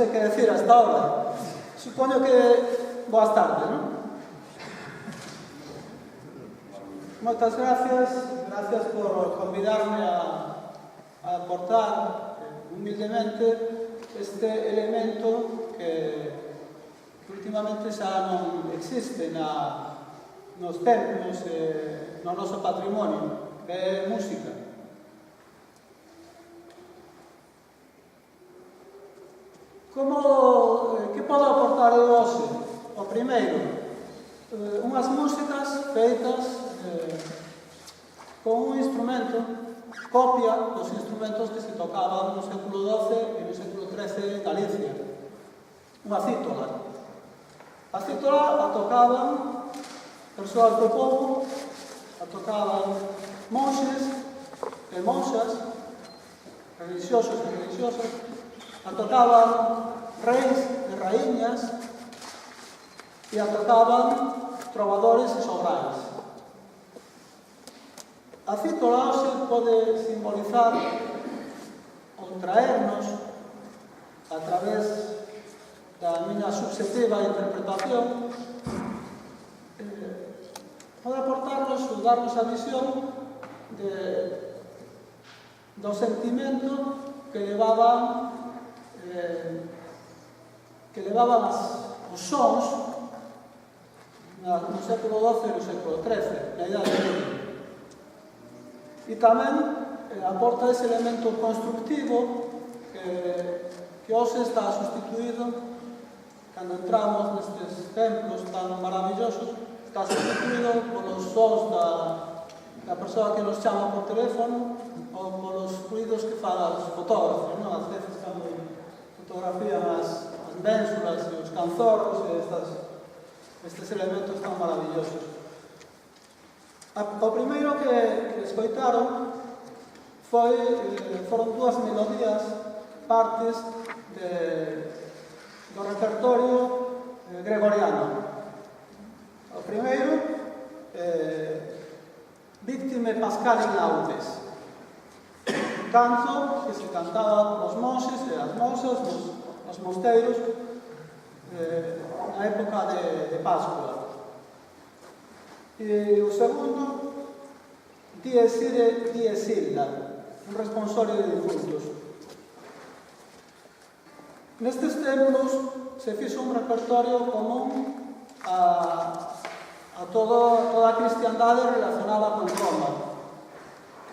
sei que decir hasta ahora. Supoño que boas tardes, non? Moitas gracias por convidarme a aportar humildemente este elemento que últimamente xa non existe nos templos e no noso patrimonio, que é música. Que podo aportar eu hoxe? O primeiro, unhas músicas feitas con un instrumento, copia dos instrumentos que se tocaban no século XII e no século XIII en Galicia. Unha cítola. A cítola a tocaban persoas do povo, a tocaban monxes e monxas, religiosos e religiosas, a tocaban reis e raíñas e a tocaban trovadores e sobrais. A cítola hoxe pode simbolizar ou traernos, a través da miña subjetiva interpretación, pode aportarnos ou darnos a visión do sentimento que levaban os sons no século XII e no século XIII, na Idade Media. E tamén aporta ese elemento constructivo que hoxe está sustituído, cando entramos nestes templos tan maravillosos, está sustituído polos sons da persoa que nos chama por teléfono ou polos ruidos que fan os fotógrafos, non? Ás veces cando fotografían as bénsulas e os canzorros e estes elementos tan maravillosos. O primeiro que escoitaron foron dúas melodías, partes do repertorio gregoriano. O primeiro, Victime Pascali Laudes, un canto que se cantaba os monxes e as monxas nos mosteiros na época de Pascua. E o segundo, Dies ire, dies illa, un responsorio de difuntos. Nestes templos se fixo un repertorio común a toda a cristiandade relacionada con Roma,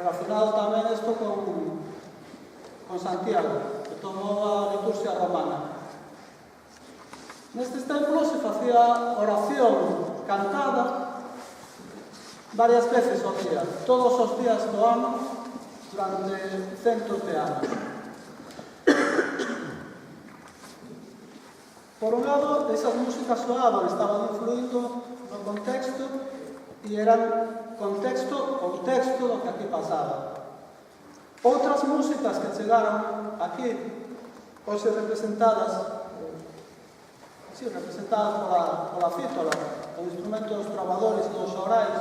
relacionado tamén isto con Santiago, que tomou a liturgia romana. Nestes templos se facía oración cantada varias veces ao día, todos os días do ano, durante centos de anos. Por un lado, esas músicas soaban, estaban influindo no contexto e eran contexto do que aquí pasaba. Outras músicas que chegaron aquí, hoxe representadas pola cítola, o instrumento dos trovadores e dos xorais,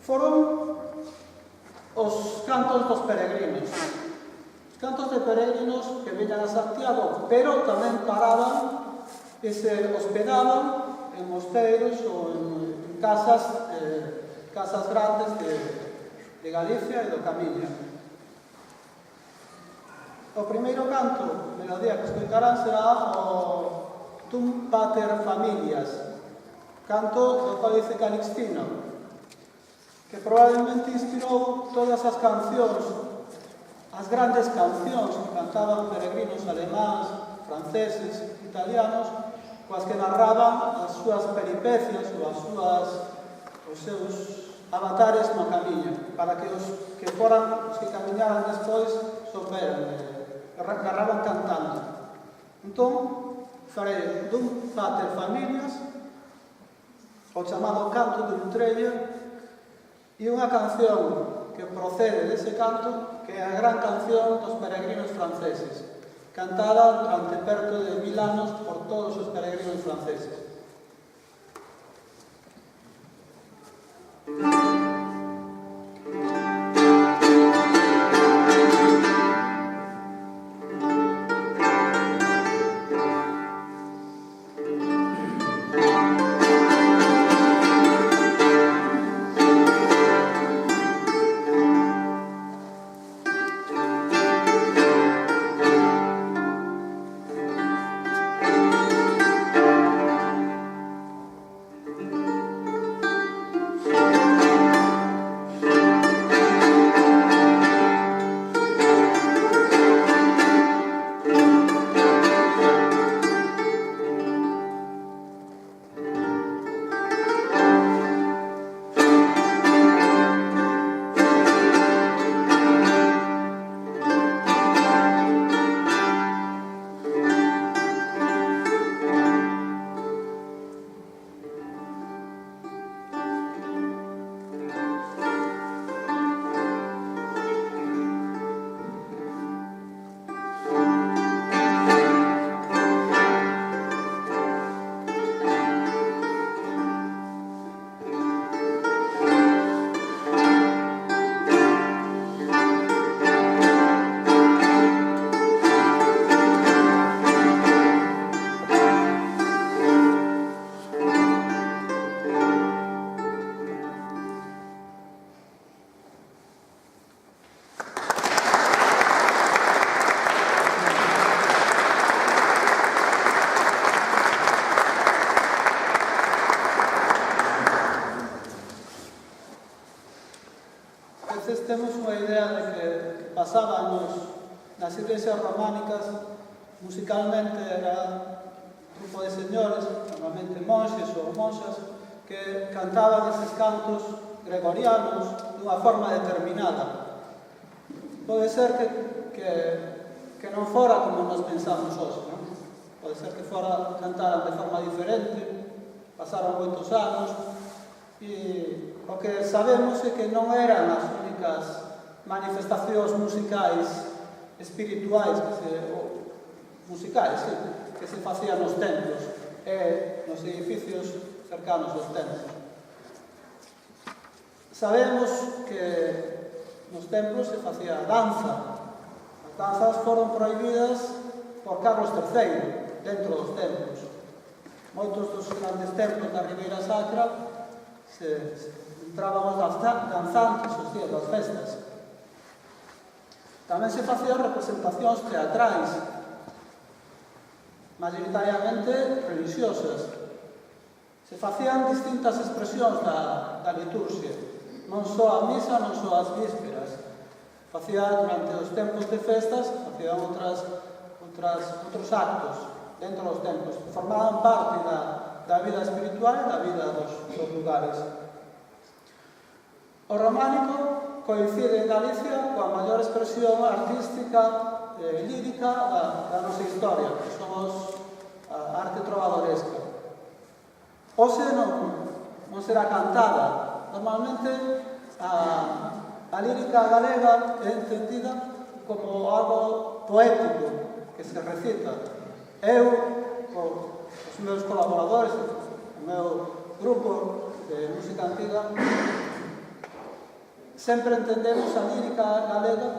foron os cantos dos peregrinos. Os cantos de peregrinos que veñan a Santiago, pero tamén paraban e se hospedaban en mosteiros ou en casas grandes de Galicia e do Camiña. O primeiro canto, melodía que escoitarán, será o Tum Pater Familias, canto do Códice Calixtino, que probablemente inspirou todas as cancións, as grandes cancións que cantaban peregrinos alemáns, franceses, italianos, coas que narraban as súas peripecias ou os seus avatares no camiño, para que os que camiñaran despois souberan, narraban cantando. Entón, farei Dum Pater Familias, o chamado canto de Utrella, e unha canción que procede dese canto, que é a gran canción dos peregrinos franceses, cantada durante perto de 1000 anos por todos os peregrinos franceses. Temos unha idea de que pasaba nas iglesias románicas, musicalmente era un grupo de señores, normalmente monxes ou monxas, que cantaban eses cantos gregorianos dunha forma determinada. Pode ser que non fora como nos pensamos hoxe, non? Pode ser que cantaran de forma diferente, pasaron moitos anos, e o que sabemos é que non eran as únicas manifestacións musicais espirituais que se facían nos templos e nos edificios cercanos aos templos. Sabemos que nos templos se facía danza. As danzas foron prohibidas por Carlos III dentro dos templos. Moitos dos grandes templos da Ribeira Sacra entrábamos danzantes os días das festas. Tamén se facían representacións teatrais, mayoritariamente religiosas. Se facían distintas expresións da liturxia, non só a misa, non só as vísperas. Facían, durante os tempos de festas, facían outros actos dentro dos templos, que formaban parte da vida espiritual e da vida dos lugares. O románico coincide en Galicia coa maior expresión artística e lírica da nosa historia, que somos a arte trovadoresca. Hoxe non será cantada. Normalmente a lírica galega é entendida como algo poético que se recita. Eu, os meus colaboradores, o meu grupo de música antiga, sempre entendemos a lírica galega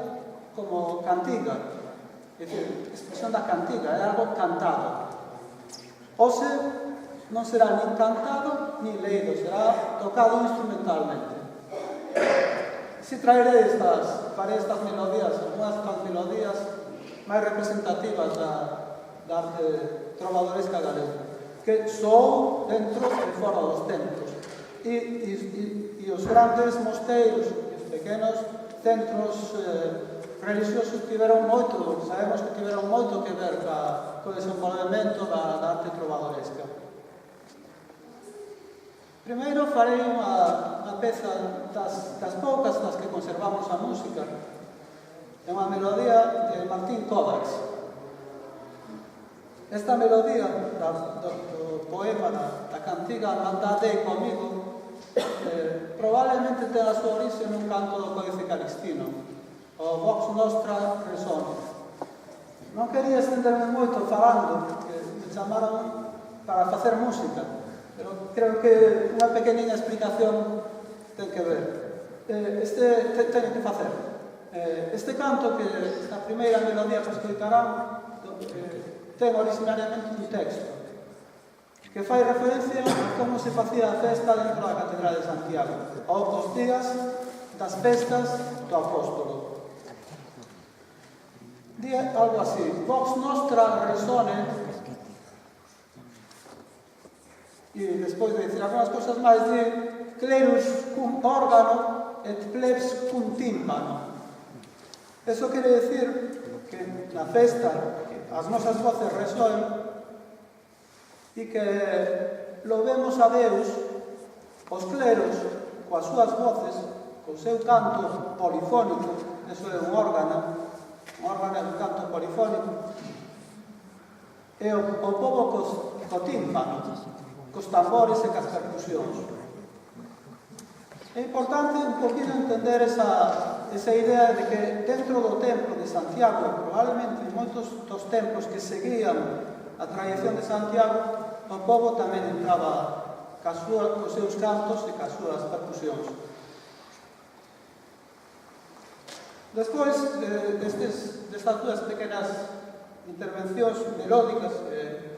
como cantiga, é dicir, expresión da cantiga, é algo cantado. Hoxe non será nin cantado nin leído, será tocado instrumentalmente. Si farei estas melodías, unhas das melodías máis representativas da arte trovadoresca galega, que soou dentro e fora dos templos. E os grandes mosteiros, os pequenos centros religiosos sabemos que tiveron moito que ver co desenvolvemento da arte trovadoresca. Primeiro farei unha peza das poucas das que conservamos a música. É unha melodía de Martín Kovacs. Esta melodía do poema da cantiga Andade comigo probablemente ten a súa orixe nun canto do Códice Calixtino, o Vox Nostra Resone. Non quería estenderme moito falando, porque me chamaron para facer música, pero creo que unha pequeniña explicación ten que ver. Teño que facer. Este canto, que esta primeira melodía que escoitarán, ten originariamente un texto que fai referencia a como se facía a festa dentro da Catedral de Santiago, aos días das festas do Apóstolo. Di algo así: Vox Nostra Resone, e despois de dicir algunhas cosas máis, di Clerus cum órgano et plebs cum tímpano. Eso quere decir que na festa as nosas voces resoen e que louvemos a Deus, os cleros, coas súas voces, co seu canto polifónico. Eso é un órgano é un canto polifónico, e o pobo co tímpano, cos tambores e cas percusións. É importante un poquinho entender esa idea de que dentro do templo de Santiago, probablemente en moitos dos templos que seguían a tradición de Santiago, o pobo tamén entraba cos seus cantos e cas súas percusións. Despois destas duas pequenas intervencións melódicas,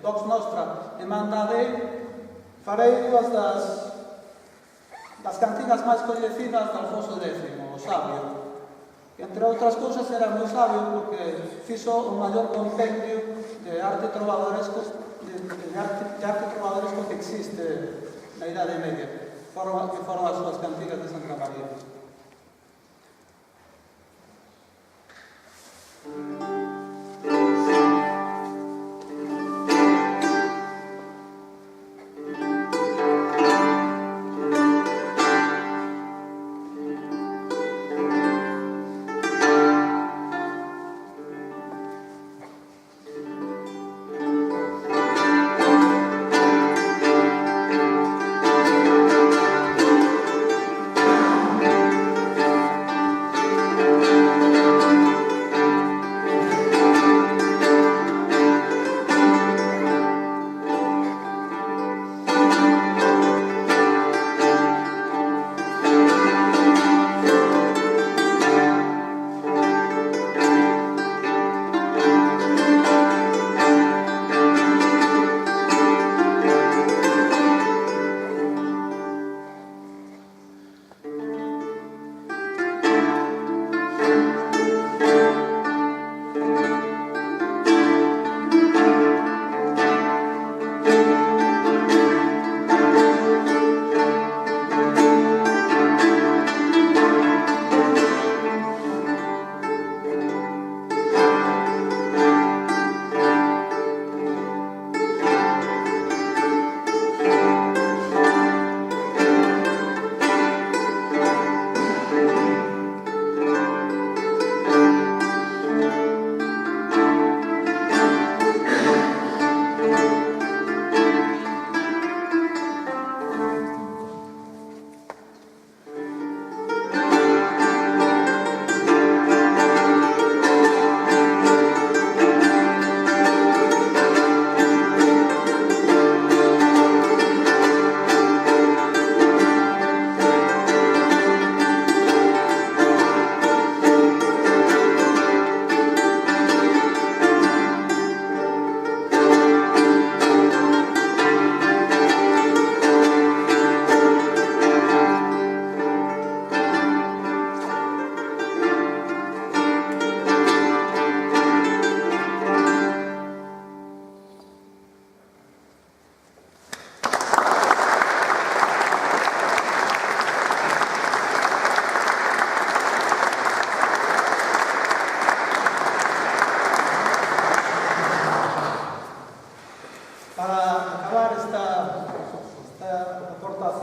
Vox Nostra e Mandade, farei dúas das cantigas máis coñecidas de Alfonso X, o Sabio, que, entre outras cousas, era moi sabio porque fixo o maior compendio de arte trovadoresco que existe na Idade Media, que foron as súas cantigas de Santa María.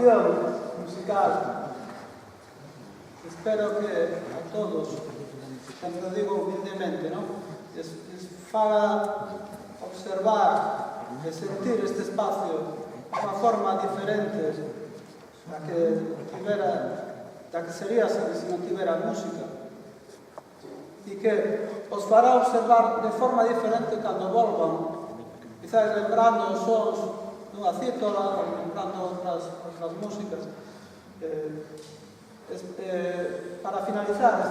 formación musical. Espero que a todos, sempre digo humildemente, les faga observar e sentir este espacio de unha forma diferente da que sería se non tivera música, e que os fará observar de forma diferente cando volvan, quizás lembrando os sons dunha cítara ou lembrando outras músicas. Para finalizar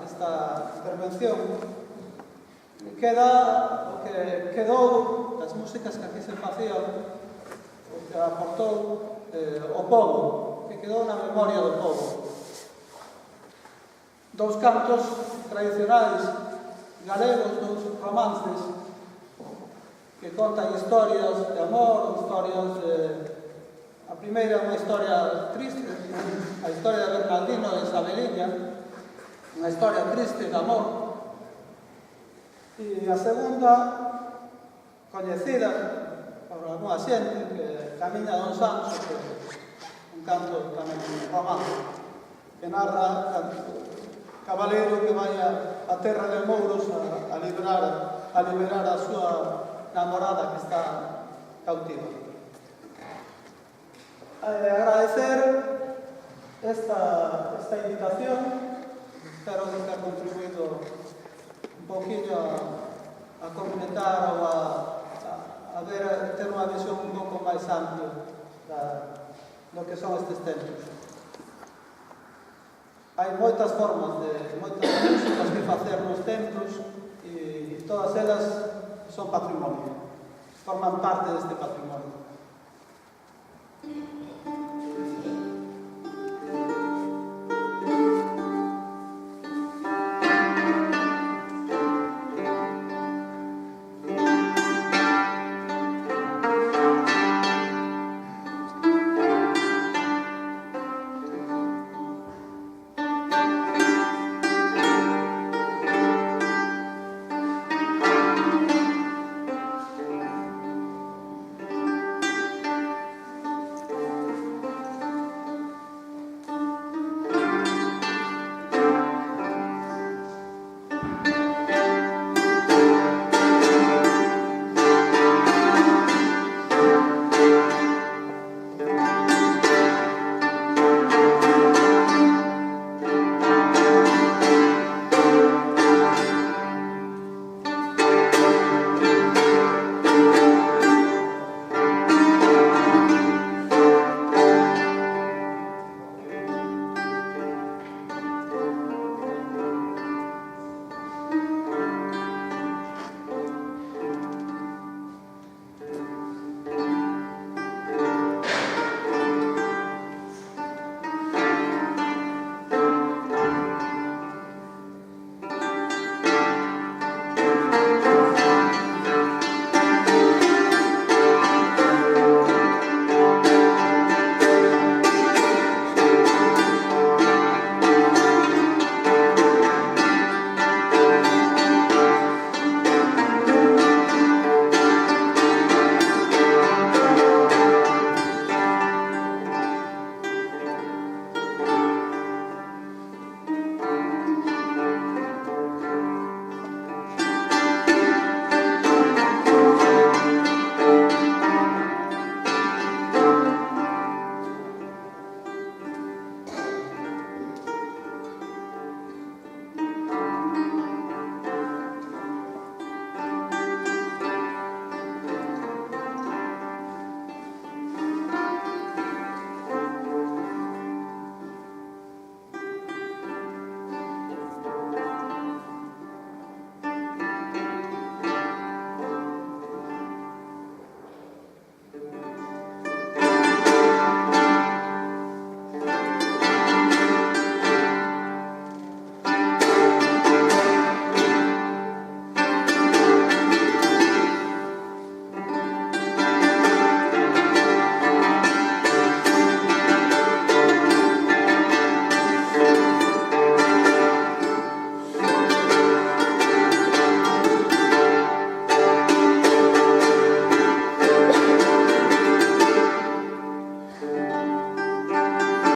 esta intervención, queda o que quedou das músicas que aquí se facían, o que aportou o pobo, que quedou na memoria do pobo. Dous cantos tradicionais galegos, dous romances que contan historias de amor, historias de... A primeira é unha historia triste, a historia de Bernardino e Isabeliña, unha historia triste de amor. E a segunda, coñecida por alguna xente, que Camiña Don Sancho, que é un canto tamén romance, que narra o cabaleiro que vai a terra de Mouros a liberar a súa namorada que está cautiva. Agradecer esta invitación. Espero que haya contribuido un poquillo a completar ou a ter unha visión un pouco máis amplia do que son estes tempos. Hai moitas formas moitas músicas que facer nos templos e todas elas son patrimonio, forman parte deste patrimonio.